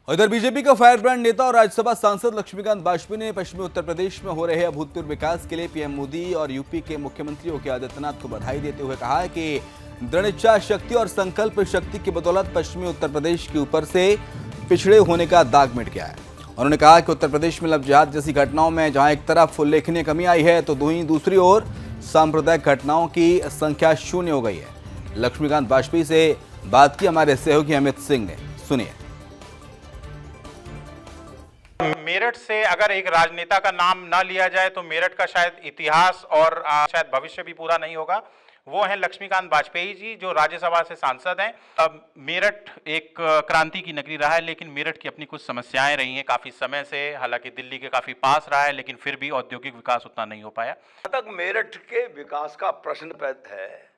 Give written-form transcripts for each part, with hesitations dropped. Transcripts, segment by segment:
उधर बीजेपी का fire brand नेता और राज्यसभा सांसद लक्ष्मीकांत वाजपेयी ने पश्चिमी उत्तर प्रदेश में हो रहे अभूतपूर्व विकास के लिए पीएम मोदी और यूपी के मुख्यमंत्री योगी आदित्यनाथ को बधाई देते हुए कहा है कि दृढ़ इच्छा शक्ति और संकल्प शक्ति की बदौलत पश्चिमी उत्तर प्रदेश के ऊपर से पिछड़े होने का दाग मिट गया है। उन्होंने कहा कि उत्तर प्रदेश में लव जिहाद जैसी घटनाओं में जहां एक तरफ उल्लेखनीय कमी आई है तो वहीं दूसरी ओर सांप्रदायिक घटनाओं की संख्या शून्य हो गई है। लक्ष्मीकांत वाजपेयी से बात की हमारे सहयोगी अमित सिंह ने, सुनिए। मेरठ से अगर एक राजनेता का नाम ना लिया जाए तो मेरठ का शायद इतिहास और शायद भविष्य भी पूरा नहीं होगा। वो हैं लक्ष्मीकांत वाजपेयी जी, जो राज्यसभा से सांसद हैं। अब मेरठ एक क्रांति की नगरी रहा है, लेकिन मेरठ की अपनी कुछ समस्याएं रही हैं काफी समय से। हालांकि दिल्ली के काफी पास रहा है, लेकिन फिर भी औद्योगिक विकास उतना नहीं हो पाया। तक मेरठ के विकास का प्रश्न पैदा है।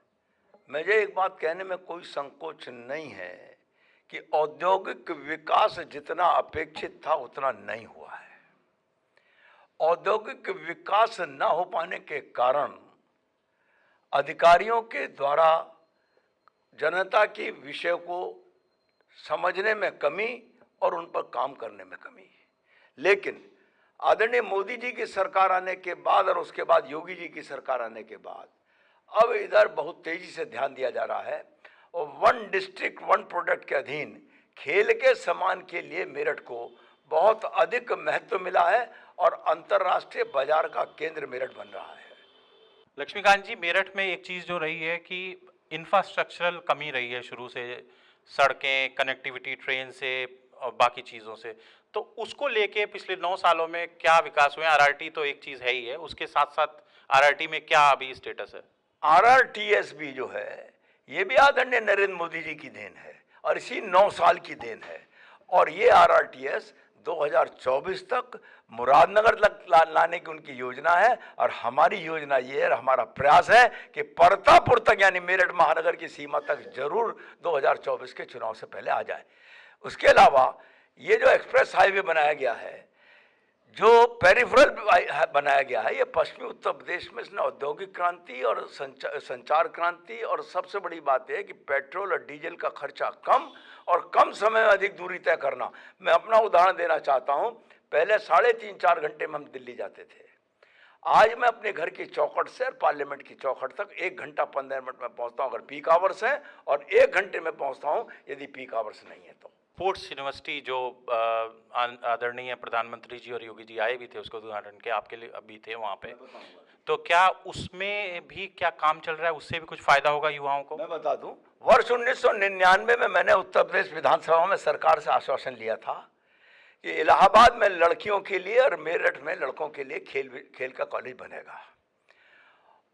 मुझे एक बात कहने में कोई संकोच नहीं है कि औद्योगिक विकास जितना अपेक्षित था उतना नहीं हुआ है। औद्योगिक विकास न हो पाने के कारण अधिकारियों के द्वारा जनता के विषय को समझने में कमी और उन पर काम करने में कमी। लेकिन आदरणीय मोदी जी की सरकार आने के बाद और उसके बाद योगी जी की सरकार आने के बाद अब इधर बहुत तेजी से ध्यान दिया जा रहा है और वन डिस्ट्रिक्ट वन प्रोडक्ट के अधीन खेल के सामान के लिए मेरठ को बहुत अधिक महत्व मिला है और अंतर्राष्ट्रीय बाजार का केंद्र मेरठ बन रहा है। लक्ष्मीकांत जी, मेरठ में एक चीज जो रही है कि इंफ्रास्ट्रक्चरल कमी रही है शुरू से, सड़कें, कनेक्टिविटी ट्रेन से और बाकी चीज़ों से। तो उसको लेके पिछले 9 सालों में क्या विकास हुए? आरआरटी तो एक चीज़ है ही है, उसके साथ साथ आरआरटी में क्या अभी स्टेटस है? आरआरटीएस भी जो है ये भी आदरणीय नरेंद्र मोदी जी की देन है और इसी 9 साल की देन है। और ये आरआरटीएस 2024 तक मुरादनगर तक लाने की उनकी योजना है और हमारी योजना ये है, हमारा प्रयास है कि परतापुर तक यानी मेरठ महानगर की सीमा तक जरूर 2024 के चुनाव से पहले आ जाए। उसके अलावा ये जो एक्सप्रेस हाईवे बनाया गया है, जो पेरिफेरल बनाया गया है, ये पश्चिमी उत्तर प्रदेश में इसने औद्योगिक क्रांति और संचार क्रांति और सबसे बड़ी बात है कि पेट्रोल और डीजल का खर्चा कम और कम समय में अधिक दूरी तय करना। मैं अपना उदाहरण देना चाहता हूं। पहले 3.5-4 घंटे में हम दिल्ली जाते थे। आज मैं अपने घर की चौखट से पार्लियामेंट की चौखट तक 1 घंटा 15 मिनट में पहुंचता हूं अगर पीक आवर्स हैं, और 1 घंटे में पहुंचता हूं यदि पीक आवर्स नहीं है तो। स्पोर्ट्स यूनिवर्सिटी जो आदरणीय प्रधानमंत्री जी और योगी जी आए भी थे उसको उद्घाटन के, आपके लिए अभी थे वहाँ पे, तो क्या उसमें भी क्या काम चल रहा है? उससे भी कुछ फायदा होगा युवाओं को? मैं बता दूं, वर्ष 1999 में मैंने उत्तर प्रदेश विधानसभा में सरकार से आश्वासन लिया था कि इलाहाबाद में लड़कियों के लिए और मेरठ में लड़कों के लिए खेल का कॉलेज बनेगा।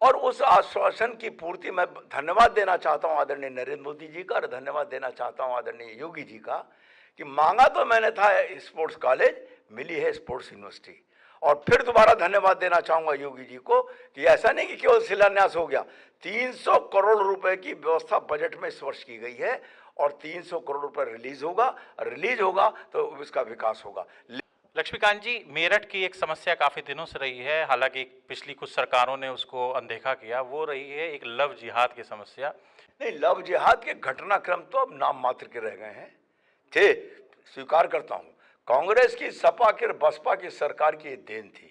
और उस आश्वासन की पूर्ति मैं धन्यवाद देना चाहता हूं आदरणीय नरेंद्र मोदी जी का और धन्यवाद देना चाहता हूं आदरणीय योगी जी का कि मांगा तो मैंने था स्पोर्ट्स कॉलेज, मिली है स्पोर्ट्स यूनिवर्सिटी। और फिर दोबारा धन्यवाद देना चाहूंगा योगी जी को कि ऐसा नहीं कि केवल शिलान्यास हो गया, 300 करोड़ रुपए की व्यवस्था बजट में इस वर्ष की गई है और 300 करोड़ रुपए रिलीज होगा तो इसका विकास होगा। लक्ष्मीकांत जी, मेरठ की एक समस्या काफी दिनों से रही है, हालांकि पिछली कुछ सरकारों ने उसको अनदेखा किया, वो रही है एक लव जिहाद की समस्या। नहीं, लव जिहाद के घटनाक्रम तो अब नाम मात्र के रह गए हैं। थे, स्वीकार करता हूं, कांग्रेस की, सपा की और बसपा की सरकार की देन थी।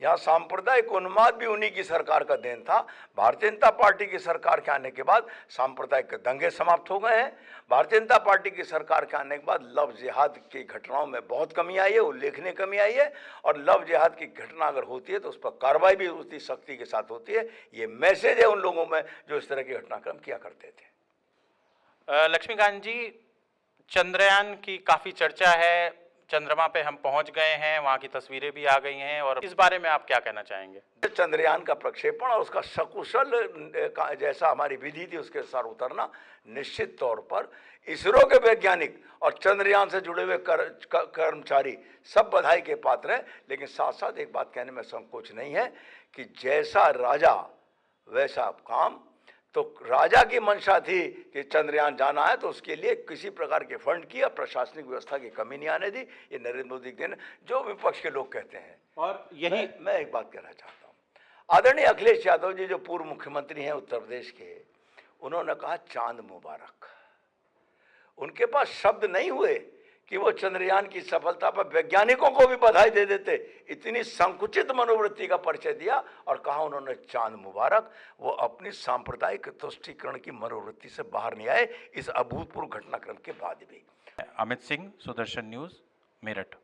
यहाँ सांप्रदायिक उन्माद भी उन्हीं की सरकार का देन था। भारतीय जनता पार्टी की सरकार के आने के बाद सांप्रदायिक दंगे समाप्त हो गए हैं। भारतीय जनता पार्टी की सरकार के आने के बाद लव जिहाद की घटनाओं में बहुत कमी आई है, उल्लेखनीय कमी आई है। और लव जिहाद की घटना अगर होती है तो उस पर कार्रवाई भी उतनी सख्ती के साथ होती है। ये मैसेज है उन लोगों में जो इस तरह के घटनाक्रम किया करते थे। लक्ष्मीकांत जी, चंद्रयान की काफी चर्चा है, चंद्रमा पे हम पहुंच गए हैं, वहां की तस्वीरें भी आ गई हैं, और इस बारे में आप क्या कहना चाहेंगे? चंद्रयान का प्रक्षेपण और उसका सकुशल जैसा हमारी विधि थी उसके अनुसार उतरना, निश्चित तौर पर इसरो के वैज्ञानिक और चंद्रयान से जुड़े हुए कर्मचारी सब बधाई के पात्र हैं। लेकिन साथ साथ एक बात कहने में संकोच नहीं है कि जैसा राजा वैसा काम। तो राजा की मंशा थी कि चंद्रयान जाना है तो उसके लिए किसी प्रकार के फंड की या प्रशासनिक व्यवस्था की कमी नहीं आने दी। ये नरेंद्र मोदी के जो विपक्ष के लोग कहते हैं। और यही मैं एक बात कहना चाहता हूँ, आदरणीय अखिलेश यादव जी जो पूर्व मुख्यमंत्री हैं उत्तर प्रदेश के, उन्होंने कहा चांद मुबारक। उनके पास शब्द नहीं हुए कि वो चंद्रयान की सफलता पर वैज्ञानिकों को भी बधाई दे देते। इतनी संकुचित मनोवृत्ति का परिचय दिया और कहा उन्होंने चांद मुबारक। वो अपनी सांप्रदायिक तुष्टीकरण की मनोवृत्ति से बाहर नहीं आए इस अभूतपूर्व घटनाक्रम के बाद भी। अमित सिंह, सुदर्शन न्यूज, मेरठ।